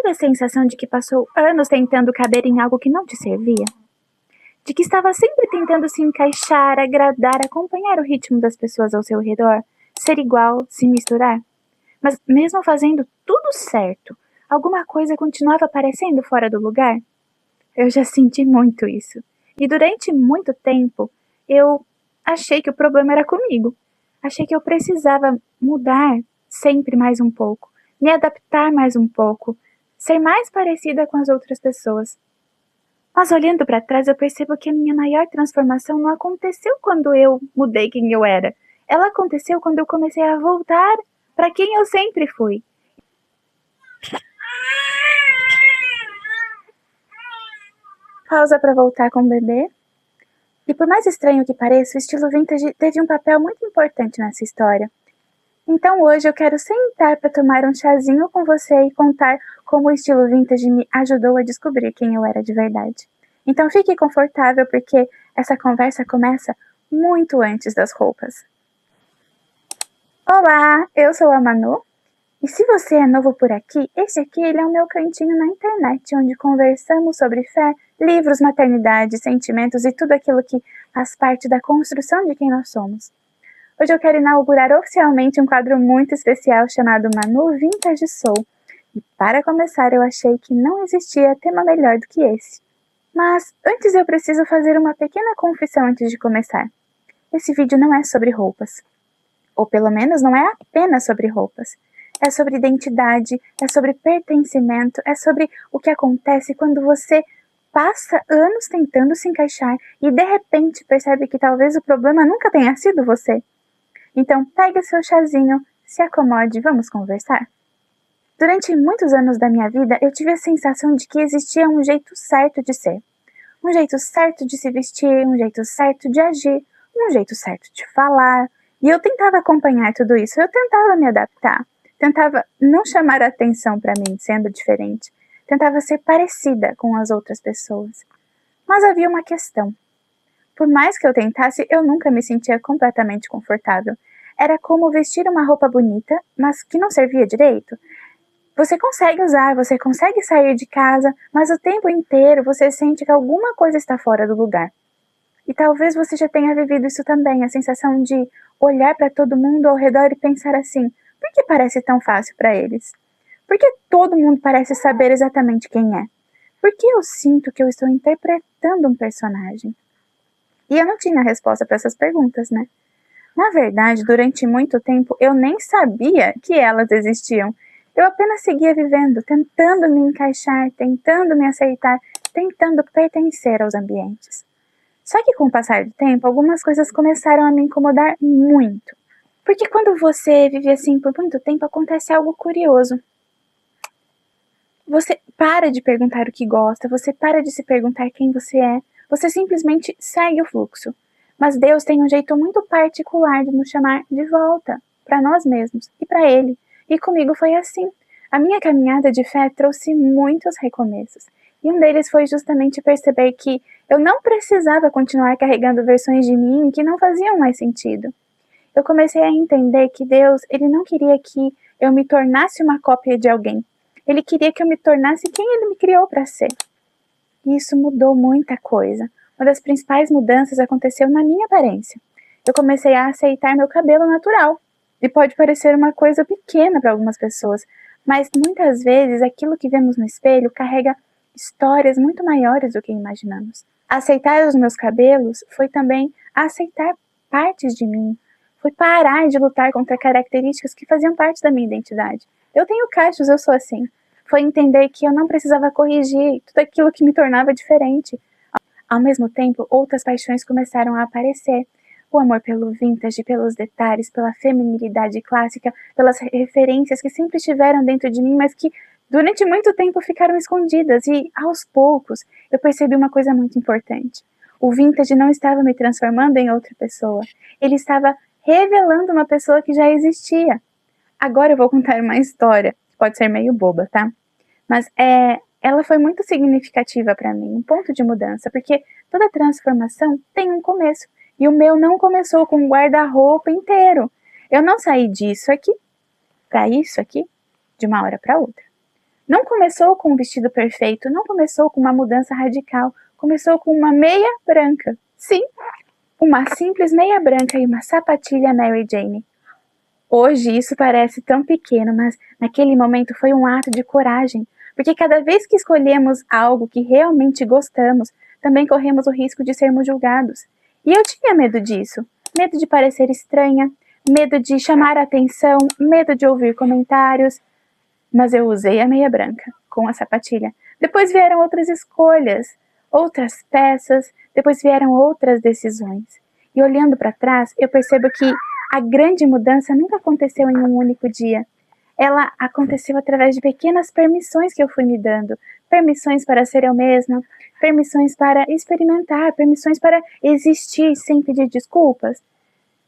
teve a sensação de que passou anos tentando caber em algo que não te servia? De que estava sempre tentando se encaixar, agradar, acompanhar o ritmo das pessoas ao seu redor, ser igual, se misturar? Mas mesmo fazendo tudo certo, alguma coisa continuava parecendo fora do lugar? Eu já senti muito isso. E durante muito tempo, eu achei que o problema era comigo. Achei que eu precisava mudar sempre mais um pouco, me adaptar mais um pouco, ser mais parecida com as outras pessoas. Mas olhando para trás, eu percebo que a minha maior transformação não aconteceu quando eu mudei quem eu era. Ela aconteceu quando eu comecei a voltar para quem eu sempre fui. Pausa para voltar com o bebê. E por mais estranho que pareça, o estilo vintage teve um papel muito importante nessa história. Então hoje eu quero sentar para tomar um chazinho com você e contar como o estilo vintage me ajudou a descobrir quem eu era de verdade. Então fique confortável porque essa conversa começa muito antes das roupas. Olá, eu sou a Manu. E se você é novo por aqui, esse aqui ele é o meu cantinho na internet, onde conversamos sobre fé, livros, maternidade, sentimentos e tudo aquilo que faz parte da construção de quem nós somos. Hoje eu quero inaugurar oficialmente um quadro muito especial chamado Manu Vintage Soul. E para começar, eu achei que não existia tema melhor do que esse. Mas antes eu preciso fazer uma pequena confissão antes de começar. Esse vídeo não é sobre roupas. Ou pelo menos não é apenas sobre roupas. É sobre identidade, é sobre pertencimento, é sobre o que acontece quando você passa anos tentando se encaixar e de repente percebe que talvez o problema nunca tenha sido você. Então pegue seu chazinho, se acomode e vamos conversar. Durante muitos anos da minha vida, eu tive a sensação de que existia um jeito certo de ser. Um jeito certo de se vestir, um jeito certo de agir, um jeito certo de falar. E eu tentava acompanhar tudo isso, eu tentava me adaptar. Tentava não chamar a atenção para mim, sendo diferente. Tentava ser parecida com as outras pessoas. Mas havia uma questão. Por mais que eu tentasse, eu nunca me sentia completamente confortável. Era como vestir uma roupa bonita, mas que não servia direito. Você consegue usar, você consegue sair de casa, mas o tempo inteiro você sente que alguma coisa está fora do lugar. E talvez você já tenha vivido isso também, a sensação de olhar para todo mundo ao redor e pensar assim: por que parece tão fácil para eles? Por que todo mundo parece saber exatamente quem é? Por que eu sinto que eu estou interpretando um personagem? E eu não tinha resposta para essas perguntas, né? Na verdade, durante muito tempo eu nem sabia que elas existiam. Eu apenas seguia vivendo, tentando me encaixar, tentando me aceitar, tentando pertencer aos ambientes. Só que com o passar do tempo, algumas coisas começaram a me incomodar muito. Porque quando você vive assim por muito tempo, acontece algo curioso. Você para de perguntar o que gosta, você para de se perguntar quem você é, você simplesmente segue o fluxo. Mas Deus tem um jeito muito particular de nos chamar de volta, para nós mesmos e para Ele. E comigo foi assim. A minha caminhada de fé trouxe muitos recomeços. E um deles foi justamente perceber que eu não precisava continuar carregando versões de mim que não faziam mais sentido. Eu comecei a entender que Deus, Ele não queria que eu me tornasse uma cópia de alguém. Ele queria que eu me tornasse quem Ele me criou para ser. E isso mudou muita coisa. Uma das principais mudanças aconteceu na minha aparência. Eu comecei a aceitar meu cabelo natural. E pode parecer uma coisa pequena para algumas pessoas, mas muitas vezes aquilo que vemos no espelho carrega histórias muito maiores do que imaginamos. Aceitar os meus cabelos foi também aceitar partes de mim. Foi parar de lutar contra características que faziam parte da minha identidade. Eu tenho cachos, eu sou assim. Foi entender que eu não precisava corrigir tudo aquilo que me tornava diferente. Ao mesmo tempo, outras paixões começaram a aparecer. O amor pelo vintage, pelos detalhes, pela feminilidade clássica, pelas referências que sempre estiveram dentro de mim, mas que durante muito tempo ficaram escondidas. E, aos poucos, eu percebi uma coisa muito importante. O vintage não estava me transformando em outra pessoa. Ele estava revelando uma pessoa que já existia. Agora eu vou contar uma história. Pode ser meio boba, tá? Mas ela foi muito significativa para mim, um ponto de mudança, porque toda transformação tem um começo. E o meu não começou com um guarda-roupa inteiro. Eu não saí disso aqui para isso aqui de uma hora para outra. Não começou com um vestido perfeito, não começou com uma mudança radical, começou com uma meia branca. Sim, uma simples meia branca e uma sapatilha Mary Jane. Hoje isso parece tão pequeno, mas naquele momento foi um ato de coragem, porque cada vez que escolhemos algo que realmente gostamos, também corremos o risco de sermos julgados. E eu tinha medo disso. Medo de parecer estranha, medo de chamar a atenção, medo de ouvir comentários. Mas eu usei a meia branca, com a sapatilha. Depois vieram outras escolhas, outras peças, depois vieram outras decisões. E olhando para trás, eu percebo que a grande mudança nunca aconteceu em um único dia. Ela aconteceu através de pequenas permissões que eu fui me dando. Permissões para ser eu mesma, permissões para experimentar, permissões para existir sem pedir desculpas.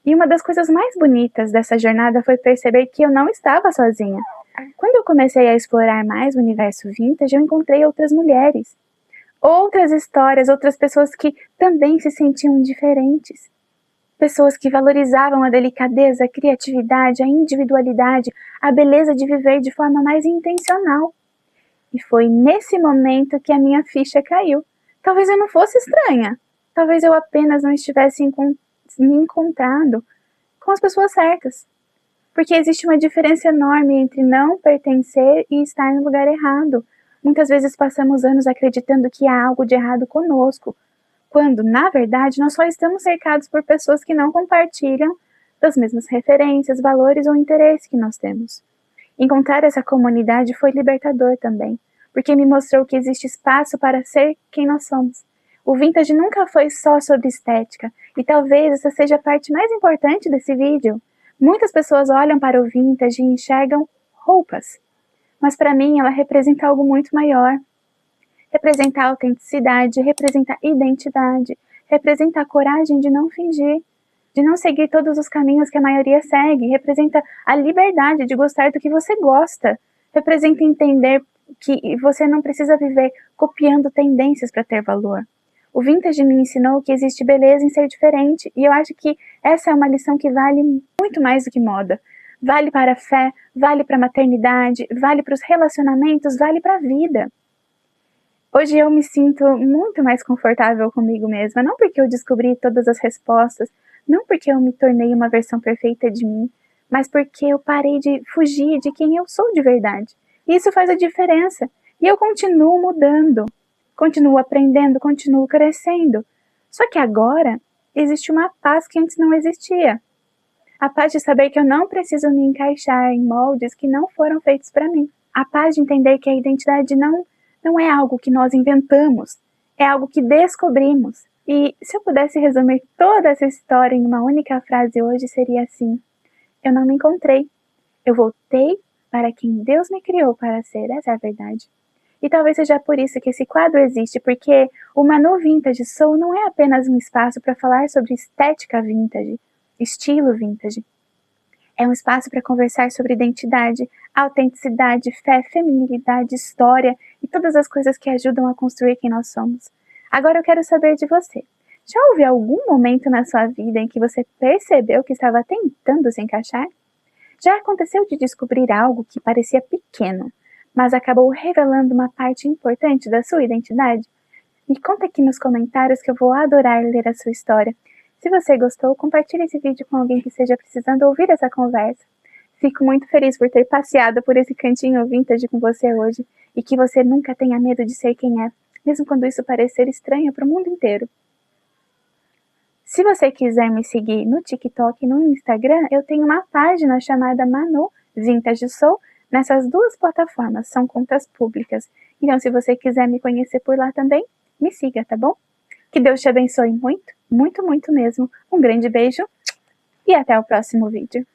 E uma das coisas mais bonitas dessa jornada foi perceber que eu não estava sozinha. Quando eu comecei a explorar mais o universo vintage, eu encontrei outras mulheres, outras histórias, outras pessoas que também se sentiam diferentes. Pessoas que valorizavam a delicadeza, a criatividade, a individualidade, a beleza de viver de forma mais intencional. E foi nesse momento que a minha ficha caiu. Talvez eu não fosse estranha. Talvez eu apenas não estivesse me encontrando com as pessoas certas. Porque existe uma diferença enorme entre não pertencer e estar no lugar errado. Muitas vezes passamos anos acreditando que há algo de errado conosco, quando, na verdade, nós só estamos cercados por pessoas que não compartilham das mesmas referências, valores ou interesses que nós temos. Encontrar essa comunidade foi libertador também, porque me mostrou que existe espaço para ser quem nós somos. O vintage nunca foi só sobre estética, e talvez essa seja a parte mais importante desse vídeo. Muitas pessoas olham para o vintage e enxergam roupas, mas para mim ela representa algo muito maior. Representa a autenticidade, representa a identidade, representa a coragem de não fingir, de não seguir todos os caminhos que a maioria segue, representa a liberdade de gostar do que você gosta, representa entender que você não precisa viver copiando tendências para ter valor. O vintage me ensinou que existe beleza em ser diferente, e eu acho que essa é uma lição que vale muito mais do que moda. Vale para a fé, vale para a maternidade, vale para os relacionamentos, vale para a vida. Hoje eu me sinto muito mais confortável comigo mesma, não porque eu descobri todas as respostas, não porque eu me tornei uma versão perfeita de mim, mas porque eu parei de fugir de quem eu sou de verdade. E isso faz a diferença. E eu continuo mudando, continuo aprendendo, continuo crescendo. Só que agora existe uma paz que antes não existia. A paz de saber que eu não preciso me encaixar em moldes que não foram feitos para mim. A paz de entender que a identidade não é algo que nós inventamos, é algo que descobrimos. E se eu pudesse resumir toda essa história em uma única frase hoje, seria assim: eu não me encontrei, eu voltei para quem Deus me criou para ser, essa é a verdade. E talvez seja por isso que esse quadro existe, porque o Manu Vintage Soul não é apenas um espaço para falar sobre estética vintage, estilo vintage. É um espaço para conversar sobre identidade, autenticidade, fé, feminilidade, história e todas as coisas que ajudam a construir quem nós somos. Agora eu quero saber de você. Já houve algum momento na sua vida em que você percebeu que estava tentando se encaixar? Já aconteceu de descobrir algo que parecia pequeno, mas acabou revelando uma parte importante da sua identidade? Me conta aqui nos comentários que eu vou adorar ler a sua história. Se você gostou, compartilhe esse vídeo com alguém que esteja precisando ouvir essa conversa. Fico muito feliz por ter passeado por esse cantinho vintage com você hoje e que você nunca tenha medo de ser quem é, mesmo quando isso parecer estranho para o mundo inteiro. Se você quiser me seguir no TikTok e no Instagram, eu tenho uma página chamada Manu Vintage Soul. Nessas duas plataformas, são contas públicas. Então, se você quiser me conhecer por lá também, me siga, tá bom? Que Deus te abençoe muito, muito, muito mesmo. Um grande beijo e até o próximo vídeo.